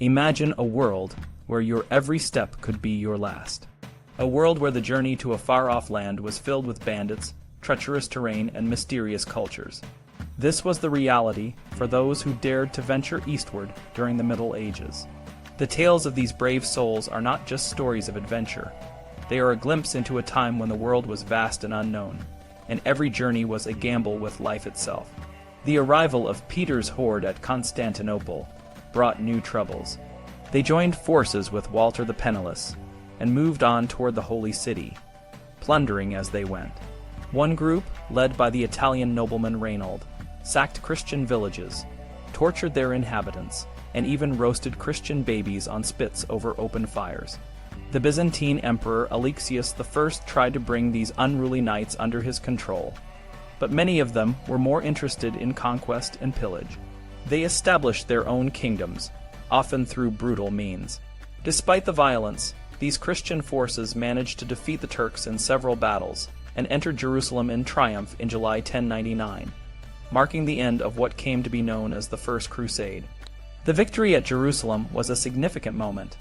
Imagine a world where your every step could be your last. A world where the journey to a far-off land was filled with bandits, treacherous terrain, and mysterious cultures. This was the reality for those who dared to venture eastward during the Middle Ages. The tales of these brave souls are not just stories of adventure. They are a glimpse into a time when the world was vast and unknown, and every journey was a gamble with life itself. The arrival of Peter's horde at Constantinople brought new troubles. They joined forces with Walter the Penniless and moved on toward the Holy City, plundering as they went. One group, led by the Italian nobleman Reynold, sacked Christian villages, tortured their inhabitants, and even roasted Christian babies on spits over open fires. The Byzantine Emperor Alexius I tried to bring these unruly knights under his control, but many of them were more interested in conquest and pillage. They established their own kingdoms, often through brutal means. Despite the violence, these Christian forces managed to defeat the Turks in several battles and entered Jerusalem in triumph in July 1099, marking the end of what came to be known as the First Crusade. The victory at Jerusalem was a significant moment,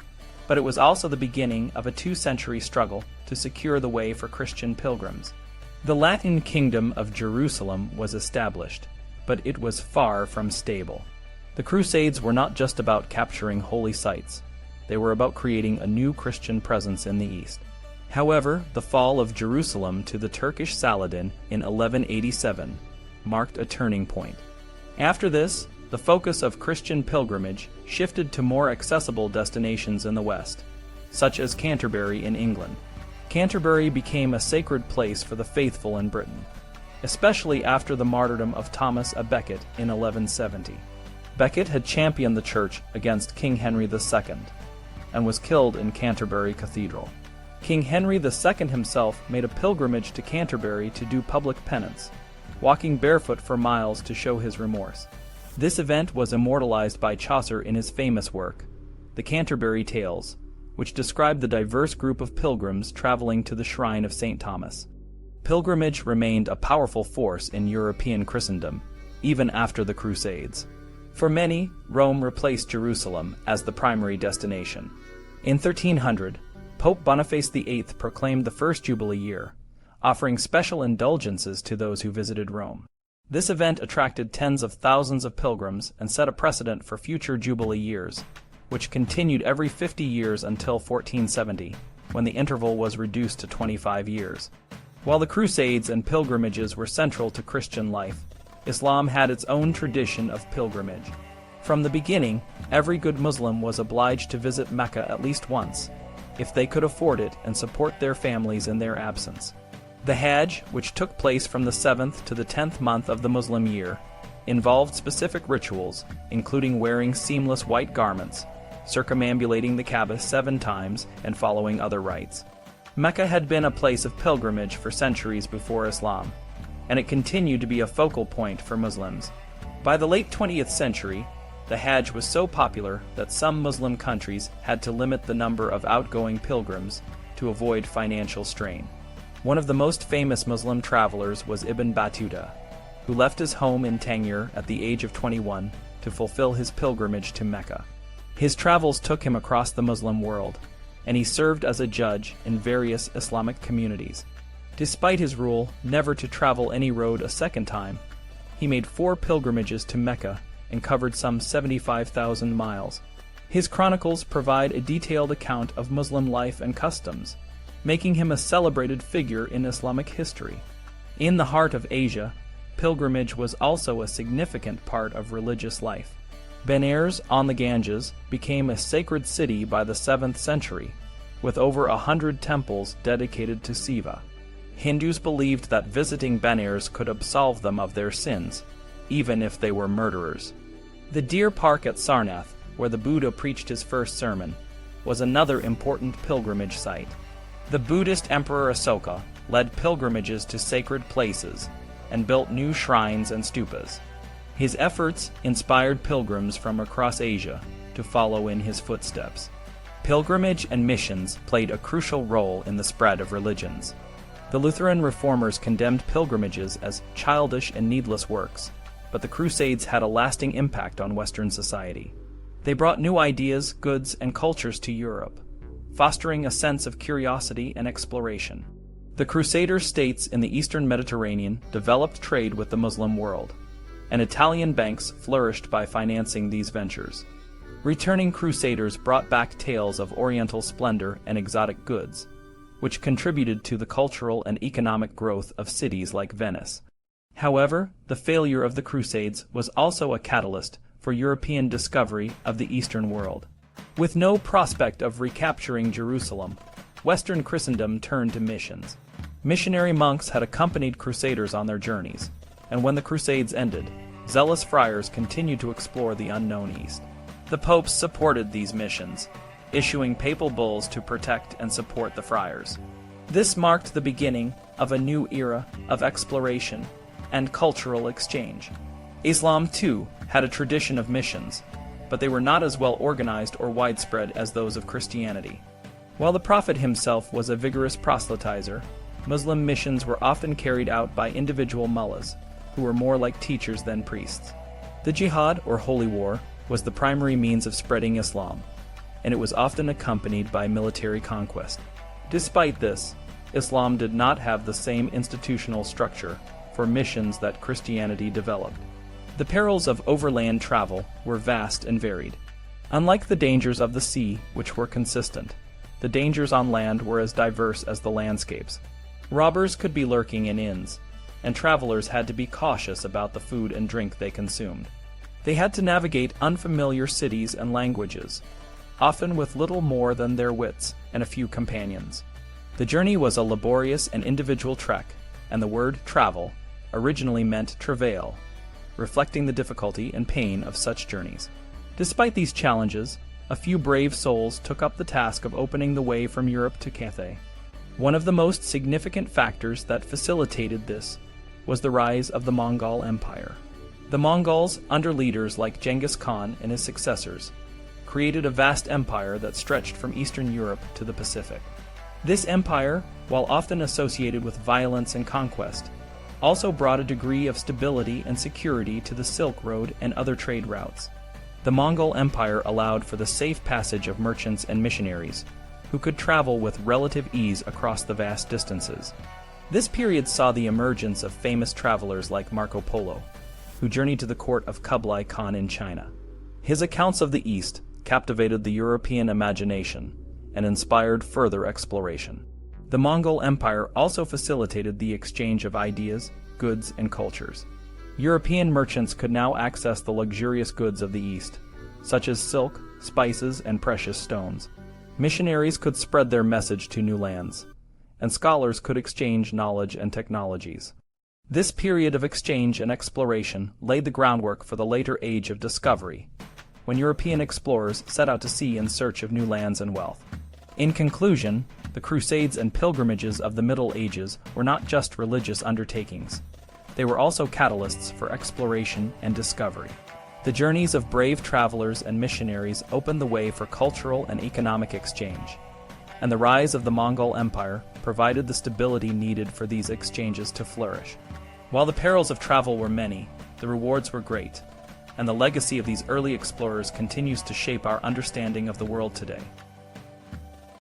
but it was also the beginning of a 2-century struggle to secure the way for Christian pilgrims. The Latin Kingdom of Jerusalem was established, but it was far from stable. The Crusades were not just about capturing holy sites. They were about creating a new Christian presence in the East. However, the fall of Jerusalem to the Turkish Saladin in 1187 marked a turning point. After this, the focus of Christian pilgrimage shifted to more accessible destinations in the West, such as Canterbury in England. Canterbury became a sacred place for the faithful in Britain, especially after the martyrdom of Thomas à Becket in 1170. Becket had championed the church against King Henry II and was killed in Canterbury Cathedral. King Henry II himself made a pilgrimage to Canterbury to do public penance, walking barefoot for miles to show his remorse. This event was immortalized by Chaucer in his famous work, The Canterbury Tales, which described the diverse group of pilgrims traveling to the shrine of St. Thomas. Pilgrimage remained a powerful force in European Christendom, even after the Crusades. For many, Rome replaced Jerusalem as the primary destination. In 1300, Pope Boniface VIII proclaimed the first Jubilee year, offering special indulgences to those who visited Rome. This event attracted tens of thousands of pilgrims and set a precedent for future Jubilee years, which continued every 50 years until 1470, when the interval was reduced to 25 years. While the Crusades and pilgrimages were central to Christian life, Islam had its own tradition of pilgrimage. From the beginning, every good Muslim was obliged to visit Mecca at least once, if they could afford it and support their families in their absence. The Hajj, which took place from the 7th to the 10th month of the Muslim year, involved specific rituals, including wearing seamless white garments, circumambulating the Kaaba 7 times, and following other rites. Mecca had been a place of pilgrimage for centuries before Islam, and it continued to be a focal point for Muslims. By the late 20th century, the Hajj was so popular that some Muslim countries had to limit the number of outgoing pilgrims to avoid financial strain. One of the most famous Muslim travelers was Ibn Battuta, who left his home in Tangier at the age of 21 to fulfill his pilgrimage to Mecca. His travels took him across the Muslim world, and he served as a judge in various Islamic communities. Despite his rule never to travel any road a second time, he made 4 pilgrimages to Mecca and covered some 75,000 miles. His chronicles provide a detailed account of Muslim life and customs, making him a celebrated figure in Islamic history. In the heart of Asia, pilgrimage was also a significant part of religious life. Benares on the Ganges became a sacred city by the 7th century, with over 100 temples dedicated to Shiva. Hindus believed that visiting Benares could absolve them of their sins, even if they were murderers. The Deer Park at Sarnath, where the Buddha preached his first sermon, was another important pilgrimage site. The Buddhist Emperor Asoka led pilgrimages to sacred places and built new shrines and stupas. His efforts inspired pilgrims from across Asia to follow in his footsteps. Pilgrimage and missions played a crucial role in the spread of religions. The Lutheran reformers condemned pilgrimages as childish and needless works, but the Crusades had a lasting impact on Western society. They brought new ideas, goods, and cultures to Europe, fostering a sense of curiosity and exploration. The Crusader states in the eastern Mediterranean developed trade with the Muslim world, and Italian banks flourished by financing these ventures. Returning Crusaders brought back tales of Oriental splendor and exotic goods, which contributed to the cultural and economic growth of cities like Venice. However, the failure of the Crusades was also a catalyst for European discovery of the Eastern world. With no prospect of recapturing Jerusalem, Western Christendom turned to missions. Missionary monks had accompanied Crusaders on their journeys, and when the Crusades ended, zealous friars continued to explore the unknown East. The popes supported these missions, issuing papal bulls to protect and support the friars. This marked the beginning of a new era of exploration and cultural exchange. Islam, too, had a tradition of missions, but they were not as well organized or widespread as those of Christianity. While the Prophet himself was a vigorous proselytizer, Muslim missions were often carried out by individual mullahs, who were more like teachers than priests. The jihad, or holy war, was the primary means of spreading Islam, and it was often accompanied by military conquest. Despite this, Islam did not have the same institutional structure for missions that Christianity developed. The perils of overland travel were vast and varied. Unlike the dangers of the sea, which were consistent, the dangers on land were as diverse as the landscapes. Robbers could be lurking in inns, and travelers had to be cautious about the food and drink they consumed. They had to navigate unfamiliar cities and languages, often with little more than their wits and a few companions. The journey was a laborious and individual trek, and the word travel originally meant travail, reflecting the difficulty and pain of such journeys. Despite these challenges, a few brave souls took up the task of opening the way from Europe to Cathay. One of the most significant factors that facilitated this was the rise of the Mongol Empire. The Mongols, under leaders like Genghis Khan and his successors, created a vast empire that stretched from Eastern Europe to the Pacific. This empire, while often associated with violence and conquest, also brought a degree of stability and security to the Silk Road and other trade routes. The Mongol Empire allowed for the safe passage of merchants and missionaries, who could travel with relative ease across the vast distances. This period saw the emergence of famous travelers like Marco Polo, who journeyed to the court of Kublai Khan in China. His accounts of the East captivated the European imagination and inspired further exploration. The Mongol Empire also facilitated the exchange of ideas, goods, and cultures. European merchants could now access the luxurious goods of the East, such as silk, spices, and precious stones. Missionaries could spread their message to new lands, and scholars could exchange knowledge and technologies. This period of exchange and exploration laid the groundwork for the later age of discovery, when European explorers set out to sea in search of new lands and wealth. In conclusion, the Crusades and pilgrimages of the Middle Ages were not just religious undertakings. They were also catalysts for exploration and discovery. The journeys of brave travelers and missionaries opened the way for cultural and economic exchange, and the rise of the Mongol Empire provided the stability needed for these exchanges to flourish. While the perils of travel were many, the rewards were great, and the legacy of these early explorers continues to shape our understanding of the world today.